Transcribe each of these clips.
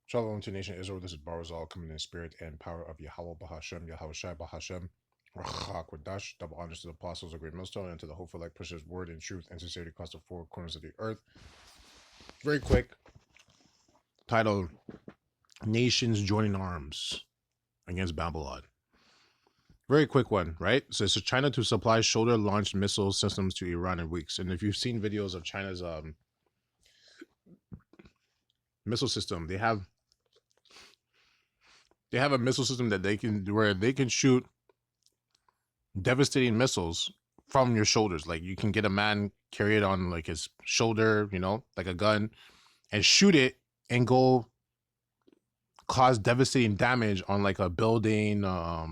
Shalom to nation Israel. This is Barazal coming in spirit and power of Yahweh Bahashem, Yahweh Shai Bahashem, Rachak Wadash. Double honors to the apostles of Great Millstone and to the hopeful like pushers word and truth and sincerity across the four corners of the earth. Very quick title: Nations joining arms against Babylon. Very quick one, right? So it's China to supply shoulder-launched missile systems to Iran in weeks. And if you've seen videos of China's missile system, they have a missile system that they can shoot devastating missiles from your shoulders. Like you can get a man, carry it on like his shoulder, like a gun, and shoot it and go cause devastating damage on like a building, a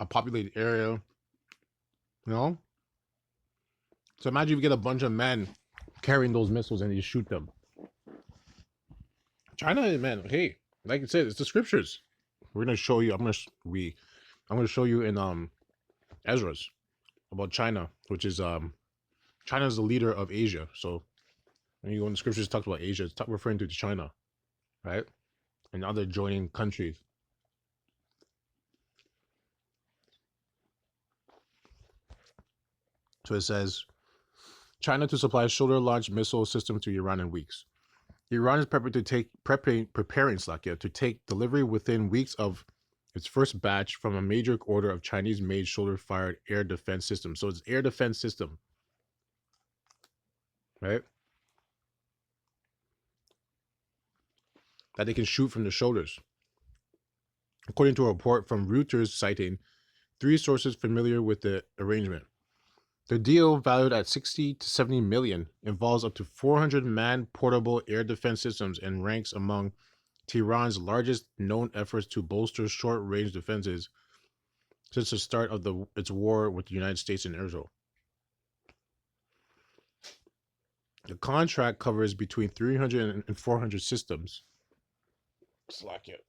populated area, So imagine you get a bunch of men carrying those missiles and you shoot them. China, man, hey, like I said, it's the scriptures. We're gonna show you. I'm gonna show you in Ezra's about China, which is China's the leader of Asia. So when you go in the scriptures, it talks about Asia, it's referring to China, right? And other joining countries. So it says, China to supply shoulder-launched missile system to Iran in weeks. Iran is preparing to take delivery within weeks of its first batch from a major order of Chinese-made shoulder-fired air defense system. So it's air defense system, right? That they can shoot from the shoulders. According to a report from Reuters citing 3 sources familiar with the arrangement. The deal, valued at 60 to 70 million, involves up to 400 man-portable air defense systems and ranks among Tehran's largest known efforts to bolster short-range defenses since the start of its war with the United States and Israel. The contract covers between 300 and 400 systems. Slack it.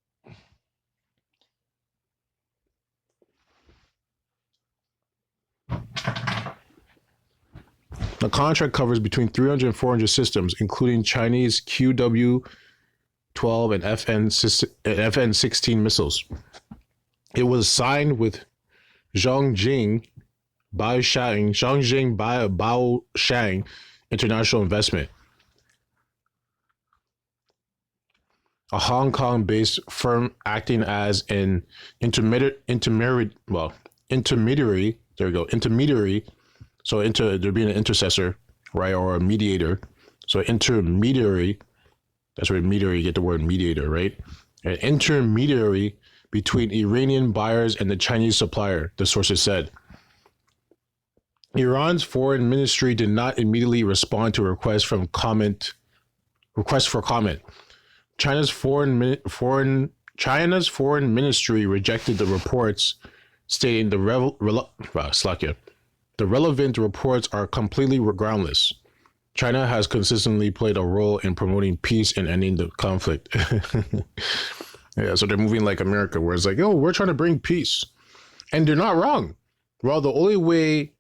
The contract covers between 300 and 400 systems, including Chinese QW-12 and FN-16 missiles. It was signed with Zhongjing Baoshang International Investment, a Hong Kong-based firm acting as an intermediary. There we go. Intermediary. So there being an intercessor, right, or a mediator. So intermediary, that's where you get the word mediator, right? An intermediary between Iranian buyers and the Chinese supplier, the sources said. Iran's foreign ministry did not immediately respond to a request for comment. China's foreign ministry rejected the reports, stating the relevant reports are completely groundless. China has consistently played a role in promoting peace and ending the conflict. Yeah, so they're moving like America, where it's like, oh, we're trying to bring peace. And they're not wrong. Well, the only way,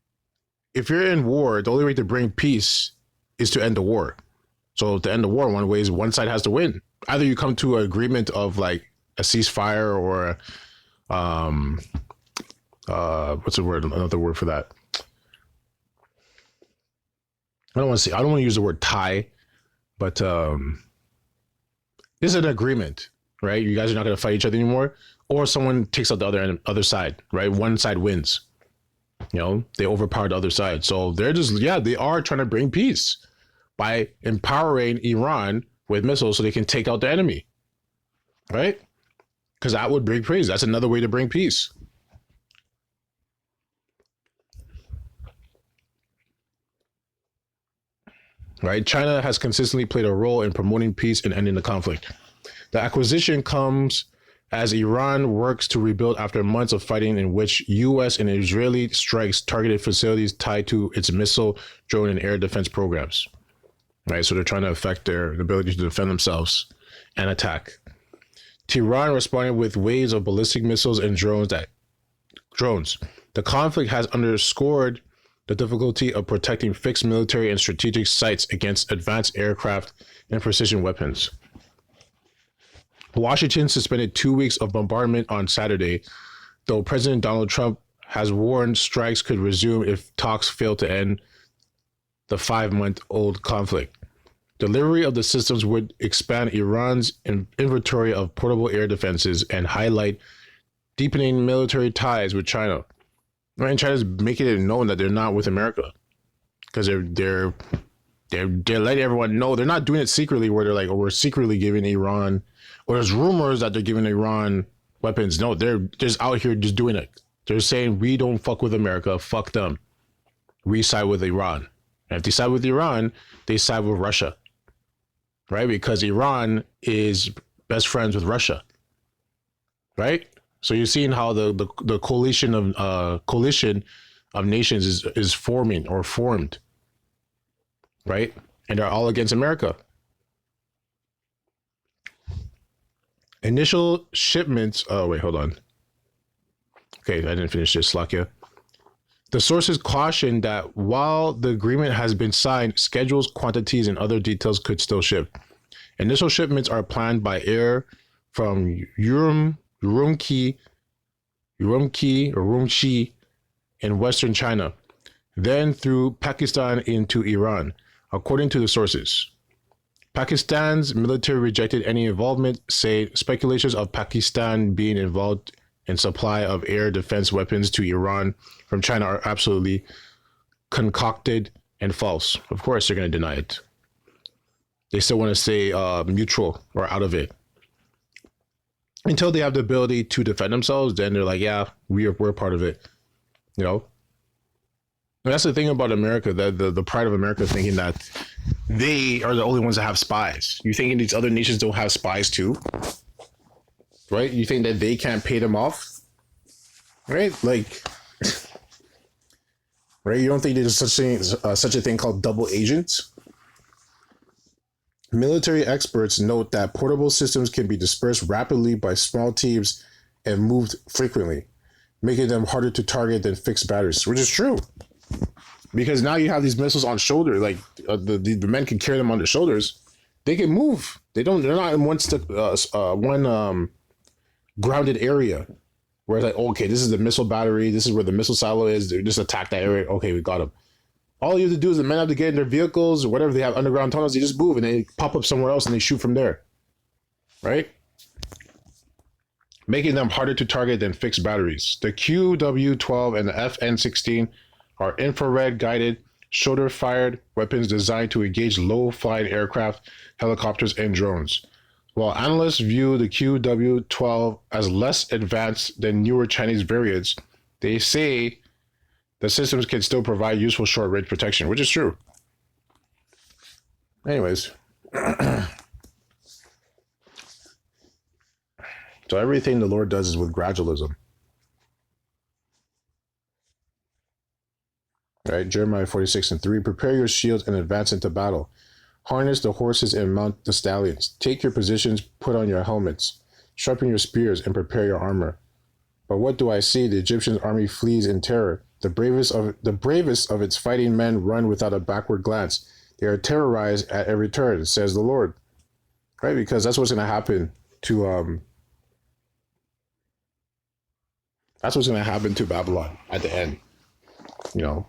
if you're in war, the only way to bring peace is to end the war. So to end the war, one way is one side has to win. Either you come to an agreement of like a ceasefire or what's the word? Another word for that. I don't want to use the word tie, but this is an agreement, right? You guys are not going to fight each other anymore, or someone takes out the other side, right? One side wins. They overpower the other side. So they are trying to bring peace by empowering Iran with missiles so they can take out the enemy, right? Because that would bring peace. That's another way to bring peace. Right? China has consistently played a role in promoting peace and ending the conflict. The acquisition comes as Iran works to rebuild after months of fighting in which U.S. and Israeli strikes targeted facilities tied to its missile, drone, and air defense programs. Right? So they're trying to affect their ability to defend themselves and attack. Tehran responded with waves of ballistic missiles and drones. The conflict has underscored the difficulty of protecting fixed military and strategic sites against advanced aircraft and precision weapons. Washington suspended 2 weeks of bombardment on Saturday, though President Donald Trump has warned strikes could resume if talks fail to end the 5-month-old conflict. Delivery of the systems would expand Iran's inventory of portable air defenses and highlight deepening military ties with China. And China's making it known that they're not with America because they're letting everyone know. They're not doing it secretly where they're like, oh, we're secretly giving Iran, or there's rumors that they're giving Iran weapons. No, they're just out here just doing it. They're saying, we don't fuck with America, fuck them. We side with Iran. And if they side with Iran, they side with Russia, right? Because Iran is best friends with Russia, right? So you're seeing how the coalition of nations is forming or formed, right? And they're all against America. Initial shipments. Oh wait, hold on. Okay, I didn't finish this, Slakia. The sources cautioned that while the agreement has been signed, schedules, quantities, and other details could still ship. Initial shipments are planned by air from Urumqi in western China, then through Pakistan into Iran, according to the sources. Pakistan's military rejected any involvement, say speculations of Pakistan being involved in supply of air defense weapons to Iran from China are absolutely concocted and false. Of course, they're going to deny it. They still want to stay neutral or out of it. Until they have the ability to defend themselves, then they're like, yeah, we're part of it. You know? And that's the thing about America, that the pride of America, thinking that they are the only ones that have spies. You thinking these other nations don't have spies too? Right? You think that they can't pay them off? Right? Like, right? You don't think there's such a thing called double agents? Military experts note that portable systems can be dispersed rapidly by small teams and moved frequently, making them harder to target than fixed batteries, which is true. Because now you have these missiles on shoulder, like the men can carry them on their shoulders. They can move. They're not in one grounded area where it's like, okay, this is the missile battery. This is where the missile silo is. They just attack that area. Okay, we got them. All you have to do is the men have to get in their vehicles or whatever. They have underground tunnels. They just move and they pop up somewhere else and they shoot from there. Right? Making them harder to target than fixed batteries. The QW-12 and the FN-16 are infrared guided, shoulder fired weapons designed to engage low flying aircraft, helicopters, and drones. While analysts view the QW-12 as less advanced than newer Chinese variants, they say the systems can still provide useful short-range protection, which is true. Anyways. So everything the Lord does is with gradualism. Right? Jeremiah 46:3. Prepare your shields and advance into battle. Harness the horses and mount the stallions. Take your positions, put on your helmets. Sharpen your spears and prepare your armor. But what do I see? The Egyptian army flees in terror. The bravest of its fighting men run without a backward glance. They are terrorized at every turn, says the Lord. Right? Because that's what's going to happen to Babylon at the end. You know,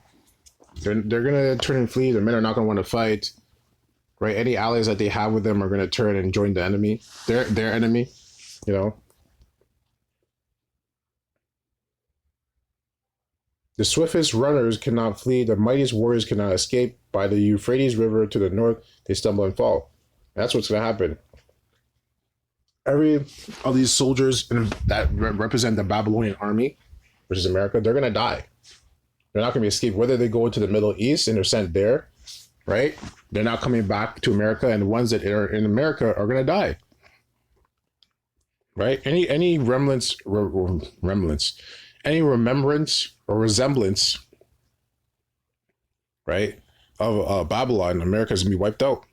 they're going to turn and flee. Their men are not going to want to fight. Right? Any allies that they have with them are going to turn and join the enemy. Their enemy, you know. The swiftest runners cannot flee. The mightiest warriors cannot escape. By the Euphrates River to the north, they stumble and fall. That's what's going to happen. Every of these soldiers that represent the Babylonian army, which is America, they're going to die. They're not going to be escaped. Whether they go into the Middle East and they're sent there, right? They're not coming back to America, and the ones that are in America are going to die. Right? Any remembrance or resemblance, right, of Babylon, America's going to be wiped out.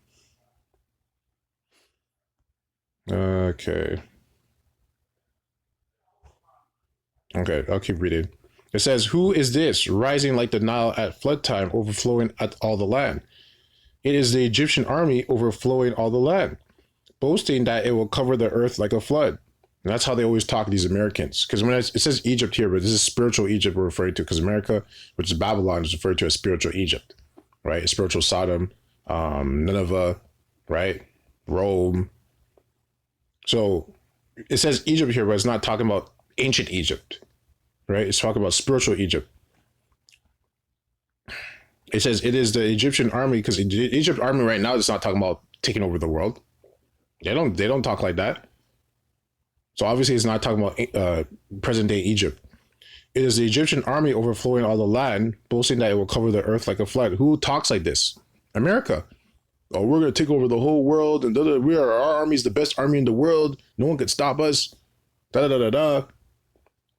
Okay, I'll keep reading. It says, "Who is this rising like the Nile at flood time, overflowing at all the land? It is the Egyptian army overflowing all the land, boasting that it will cover the earth like a flood." And that's how they always talk, these Americans. Because when it says Egypt here, but this is spiritual Egypt we're referring to, because America, which is Babylon, is referred to as spiritual Egypt, right? Spiritual Sodom, Nineveh, right? Rome. So it says Egypt here, but it's not talking about ancient Egypt, right? It's talking about spiritual Egypt. It says it is the Egyptian army, because the Egypt army right now is not talking about taking over the world. They don't talk like that. So obviously it's not talking about present day Egypt. It is the Egyptian army overflowing all the land, boasting that it will cover the earth like a flood. Who talks like this? America. Oh, we're going to take over the whole world, and our army is the best army in the world. No one could stop us. Da da da da da.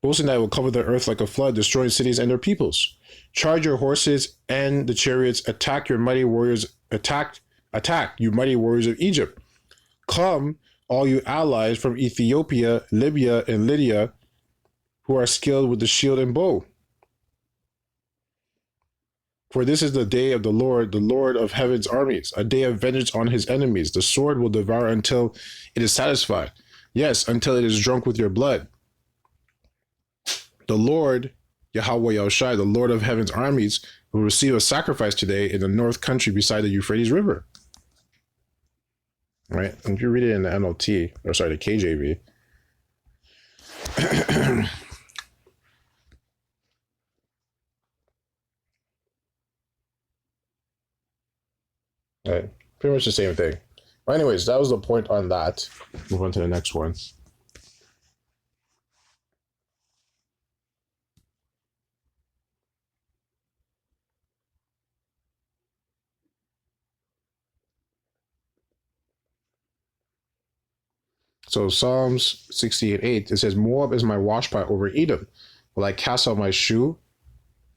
Boasting that it will cover the earth like a flood, destroying cities and their peoples. Charge your horses and the chariots. Attack your mighty warriors. Attack, you mighty warriors of Egypt. Come, all you allies from Ethiopia, Libya, and Lydia, who are skilled with the shield and bow. For this is the day of the Lord of heaven's armies, a day of vengeance on his enemies. The sword will devour until it is satisfied. Yes, until it is drunk with your blood. The Lord, Yahweh Yahushai, the Lord of heaven's armies, will receive a sacrifice today in the north country beside the Euphrates River. Right? And if you read it in the NLT, or sorry, the KJV. Right. Pretty much the same thing. But anyways, that was the point on that. Move on to the next one. So Psalms 68:8, it says, "Moab is my washpot over Edom. Will I cast out my shoe?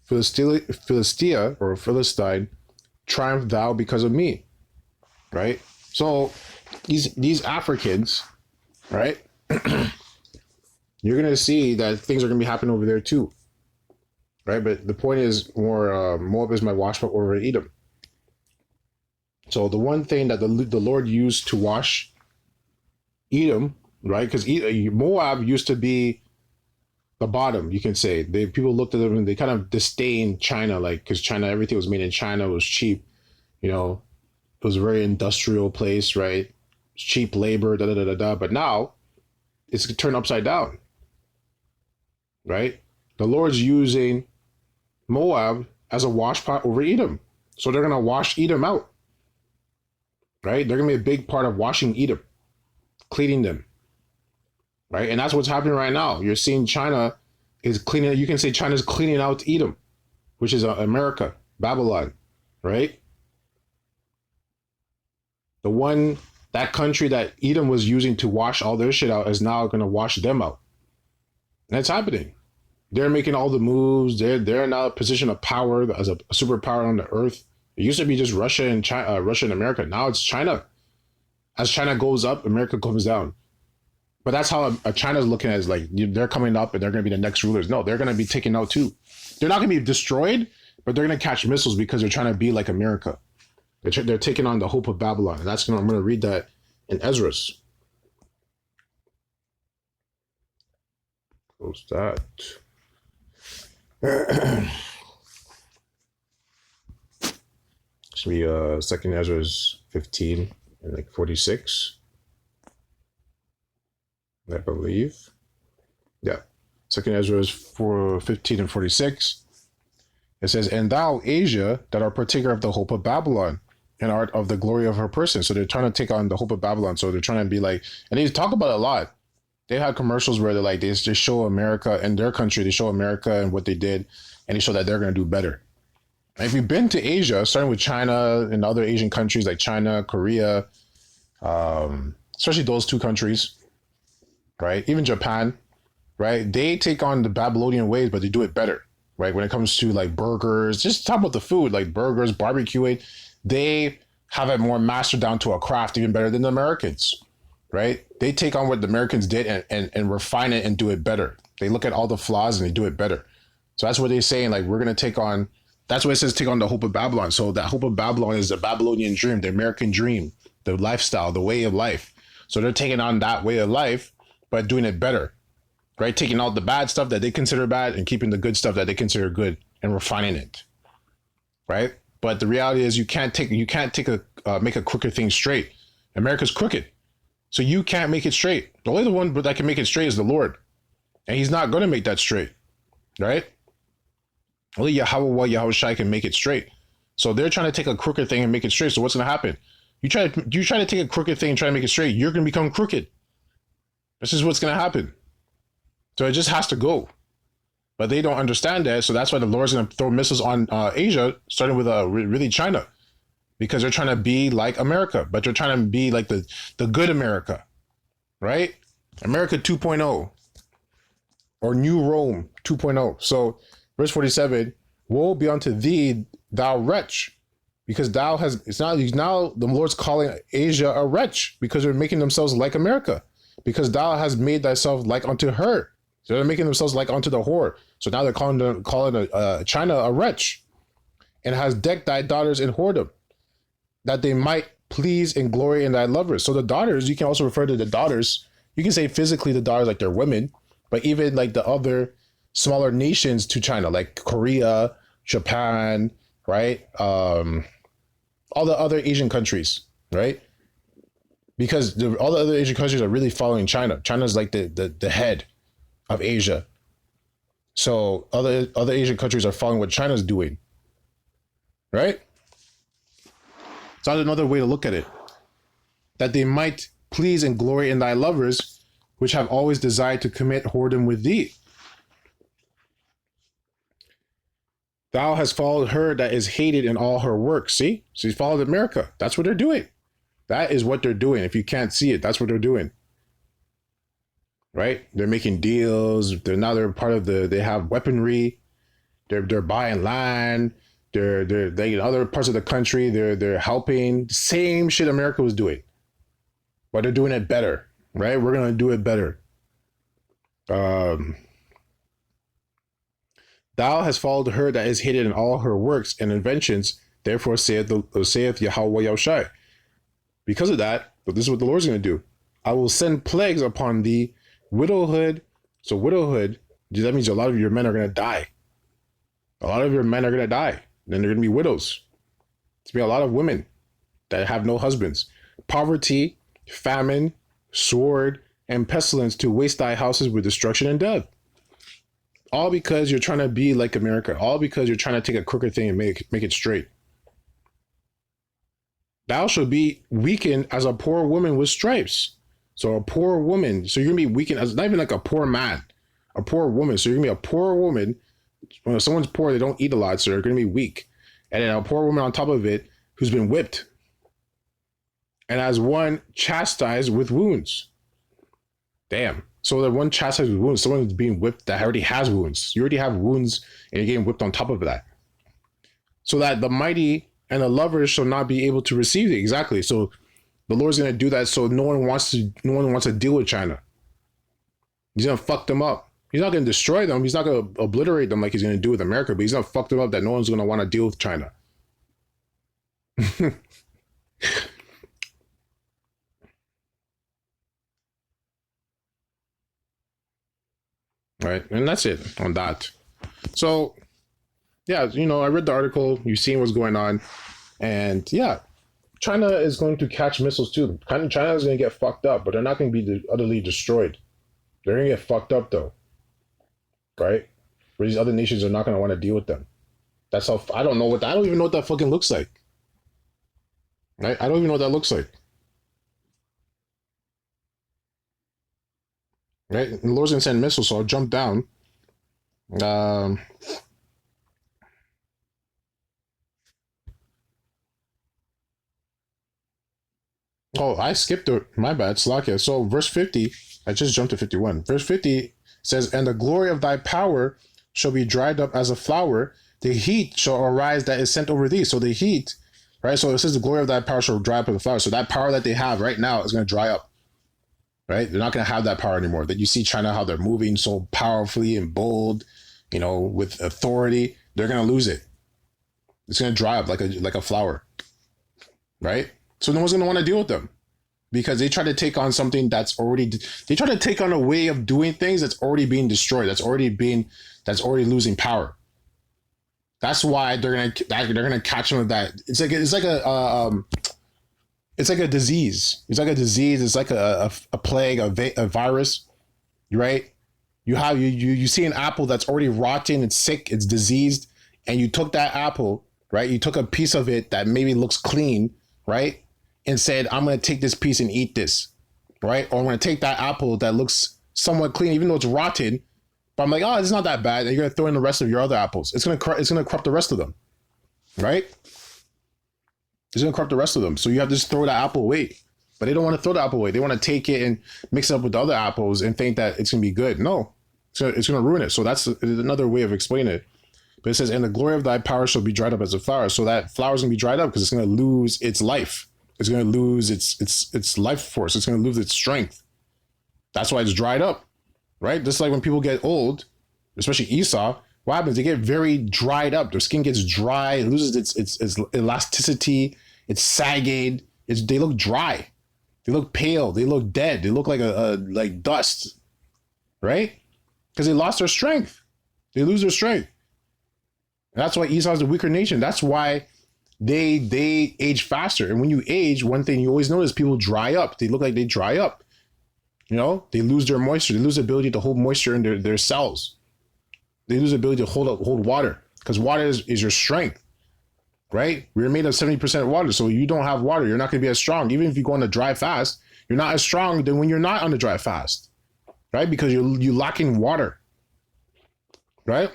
Philistia or Philistine, triumph thou because of me." Right? So these Africans, right? You're gonna see that things are gonna be happening over there too. Right? But the point is more Moab is my washpot over Edom. So the one thing that the Lord used to wash Edom, right? Because Moab used to be the bottom, you can say. People looked at them and they kind of disdained China, like, because China, everything was made in China, was cheap, it was a very industrial place, right? Cheap labor, da da da da da. But now it's turned upside down, right? The Lord's using Moab as a washpot over Edom. So they're going to wash Edom out, right? They're going to be a big part of washing Edom, cleaning them, right? And that's what's happening right now. You're seeing China is cleaning. You can say China's cleaning out Edom, which is America, Babylon, right? That country that Edom was using to wash all their shit out is now going to wash them out. And that's happening. They're making all the moves. They're now a position of power as a superpower on the earth. It used to be just Russia and China, Russia and America. Now it's China. As China goes up, America comes down. But that's how China's looking at it, like they're coming up and they're going to be the next rulers. No, they're going to be taken out too. They're not going to be destroyed, but they're going to catch missiles because they're trying to be like America. They're taking on the hope of Babylon. And I'm going to read that in Esdras. Close that. Should be second Esdras 15 and like 46. I believe. Yeah. Second Esdras 15 and 46. It says, "And thou, Asia, that are partaker of the hope of Babylon, and art of the glory of her person." So they're trying to take on the hope of Babylon. So they're trying to be like, and they talk about it a lot. They had commercials where they're like, they just show America and their country, they show America and what they did, and they show that they're going to do better. And if you've been to Asia, starting with China and other Asian countries like China, Korea, especially those two countries, right? Even Japan, right? They take on the Babylonian ways, but they do it better, right? When it comes to like burgers, just talk about the food, like burgers, barbecuing, they have it more mastered down to a craft, even better than the Americans, right? They take on what the Americans did and refine it and do it better. They look at all the flaws and they do it better, So that's what they're saying. Like, we're going to take on, that's what it says, take on the hope of Babylon. So that hope of Babylon is the Babylonian dream, the American dream, the lifestyle, the way of life. So they're taking on that way of life, but doing it better, right? Taking out the bad stuff that they consider bad and keeping the good stuff that they consider good and refining it, right? But the reality is you can't make a crooked thing straight. America's crooked. So you can't make it straight. The only one that can make it straight is the Lord. And he's not going to make that straight, right? Only Yahweh Yahushai can make it straight. So they're trying to take a crooked thing and make it straight. So what's going to happen? You try to take a crooked thing and try to make it straight, you're going to become crooked. This is what's going to happen. So it just has to go. But they don't understand that. So that's why the Lord's going to throw missiles on Asia, starting with really China. Because they're trying to be like America, but they're trying to be like the good America, right? America 2.0 or New Rome 2.0. So verse 47, woe be unto thee, thou wretch, because now the Lord's calling Asia a wretch because they're making themselves like America, because thou hast made thyself like unto her. So they're making themselves like unto the whore. So now they're calling China a wretch, and has decked thy daughters in whoredom, that they might please and glory in thy lovers. So the daughters, you can also refer to the daughters. You can say physically the daughters like they're women, but even like the other smaller nations to China, like Korea, Japan, right? All the other Asian countries, right? Because all the other Asian countries are really following China. China's like the head of Asia. So other Asian countries are following what China's doing, right? So that's another way to look at it. That they might please and glory in thy lovers, which have always desired to commit whoredom with thee. Thou hast followed her that is hated in all her works. See? So you followed America. That's what they're doing. That is what they're doing. If you can't see it, that's what they're doing. Right? They're making deals. They're part of they have weaponry. They're buying land. They're in other parts of the country. They're helping. Same shit America was doing, but they're doing it better, right? We're gonna do it better. Thou hast followed her that is hidden in all her works and inventions. Therefore saith Yahweh Yahushai. Because of that, but this is what the Lord's gonna do. I will send plagues upon thee, widowhood. So widowhood, that means a lot of your men are gonna die. A lot of your men are gonna die. Then they're going to be widows. There's going to be a lot of women that have no husbands. Poverty, famine, sword, and pestilence to waste thy houses with destruction and death. All because you're trying to be like America. All because you're trying to take a crooked thing and make it straight. Thou shalt be weakened as a poor woman with stripes. So a poor woman. So you're going to be weakened as not even like a poor man. A poor woman. So you're going to be a poor woman. When someone's poor, they don't eat a lot, so they're going to be weak. And then a poor woman on top of it who's been whipped. And as one chastised with wounds. Damn. So that one chastised with wounds, someone who's being whipped that already has wounds. You already have wounds and you're getting whipped on top of that. So that the mighty and the lovers shall not be able to receive it. Exactly. So the Lord's going to do that so no one wants to deal with China. He's going to fuck them up. He's not going to destroy them. He's not going to obliterate them like he's going to do with America, but he's going to fuck them up that no one's going to want to deal with China. Right. And that's it on that. So, yeah, I read the article. You've seen what's going on. And yeah, China is going to catch missiles too. China is going to get fucked up, but they're not going to be utterly destroyed. They're going to get fucked up though. Right? Where these other nations are not going to want to deal with them. That's how, I don't even know what that fucking looks like. Right? I don't even know what that looks like. Right? And the Lord's going to send missiles, so I'll jump down. Oh, I skipped it. My bad. Slakia. So verse 50, I just jumped to 51. Verse 50 says, and the glory of thy power shall be dried up as a flower. The heat shall arise that is sent over thee. So the heat, right? So it says the glory of thy power shall dry up as a flower. So that power that they have right now is going to dry up, right? They're not going to have that power anymore. That you see China, how they're moving so powerfully and bold with authority, they're gonna lose it. It's gonna dry up like a flower, right? So no one's gonna want to deal with them because they try to take on something they try to take on a way of doing things that's already being destroyed, that's already losing power. That's why they're gonna catch them with that. It's like a disease. It's like a disease. It's like a plague, a virus, right? You see an apple that's already rotten, it's sick, it's diseased, and you took that apple, right? You took a piece of it that maybe looks clean, right? And said, I'm gonna take this piece and eat this, right? Or I'm gonna take that apple that looks somewhat clean, even though it's rotten, but I'm like, oh, it's not that bad. And you're gonna throw in the rest of your other apples. It's gonna corrupt the rest of them, right? It's gonna corrupt the rest of them. So you have to just throw that apple away. But they don't want to throw the apple away. They want to take it and mix it up with the other apples and think that it's gonna be good. No, it's gonna ruin it. So that's another way of explaining it. But it says, and the glory of thy power shall be dried up as a flower. So that flower is gonna be dried up because it's gonna lose its life. It's gonna lose its life force. It's gonna lose its strength. That's why it's dried up, right? Just like when people get old, especially Esau, what happens? They get very dried up. Their skin gets dry, it loses its elasticity, it's sagging, they look dry, they look pale, they look dead, they look like dust, right? Because they lost their strength. They lose their strength. And that's why Esau's the weaker nation. That's why they age faster. And when you age, one thing you always notice, people dry up. They look like they dry up. They lose their moisture. They lose the ability to hold moisture in their cells. They lose the ability to hold water, because water is your strength, right? We're made of 70% water. So you don't have water, you're not going to be as strong. Even if you go on a dry fast, you're not as strong than when you're not on a dry fast, right? Because you're lacking water, right?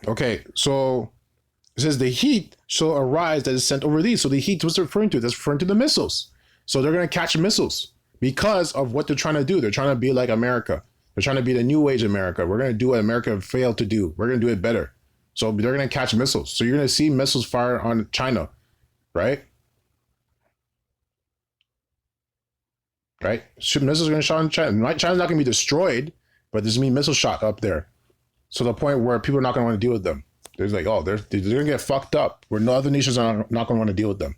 Okay, so it says the heat shall arise that is sent over thee. So the heat was referring to, that's referring to the missiles. So they're going to catch missiles because of what they're trying to do. They're trying to be like America. They're trying to be the new age America. We're going to do what America failed to do. We're going to do it better. So they're going to catch missiles. So you're going to see missiles fire on China, right? Right? Missiles are going to shot on China. China's not going to be destroyed, but there's going to be missile shot up there. So the point where people are not going to want to deal with them. There's like, oh, they're going to get fucked up, where no other nations are not going to want to deal with them.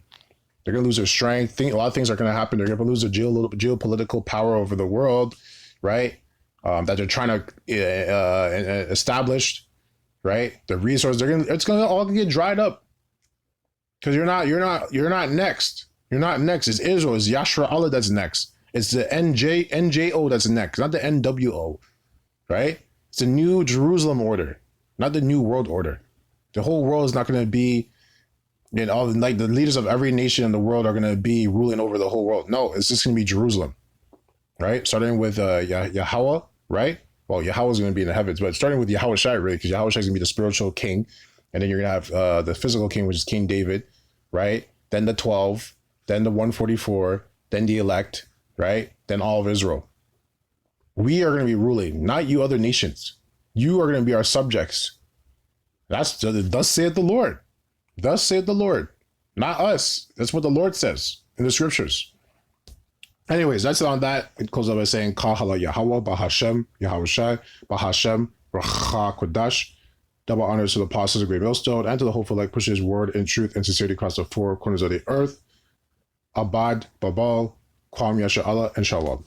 They're going to lose their strength. A lot of things are going to happen. They're going to lose their geopolitical power over the world, right? That they're trying to establish, right? The resources, it's going to all get dried up, because you're not next. You're not next. It's Israel. It's Yashra Allah that's next. It's the NJO that's next, not the NWO, right? It's the new Jerusalem order, not the new world order. The whole world is not going to be, like the leaders of every nation in the world are going to be ruling over the whole world. No, it's just going to be Jerusalem, right? Starting with Yahweh, right? Well, Yahweh is going to be in the heavens, but starting with Yahweh Shai, really, because Yahweh Shai is going to be the spiritual king. And then you're going to have the physical king, which is King David, right? Then the 12, then the 144, then the elect, right? Then all of Israel. We are going to be ruling, not you other nations. You are going to be our subjects. Thus saith the Lord. Thus saith the Lord, not us. That's what the Lord says in the scriptures. Anyways, that's on that. It goes up by saying, Kahala Yahweh, Bahashem, Yahweh Shai, Bahashem, Racha Kodash. Double honors to the apostles of Great Millstone and to the hopeful like push his word in truth and sincerity across the four corners of the earth. Abad, Babal, Kwam Yasha Allah, and Shalom.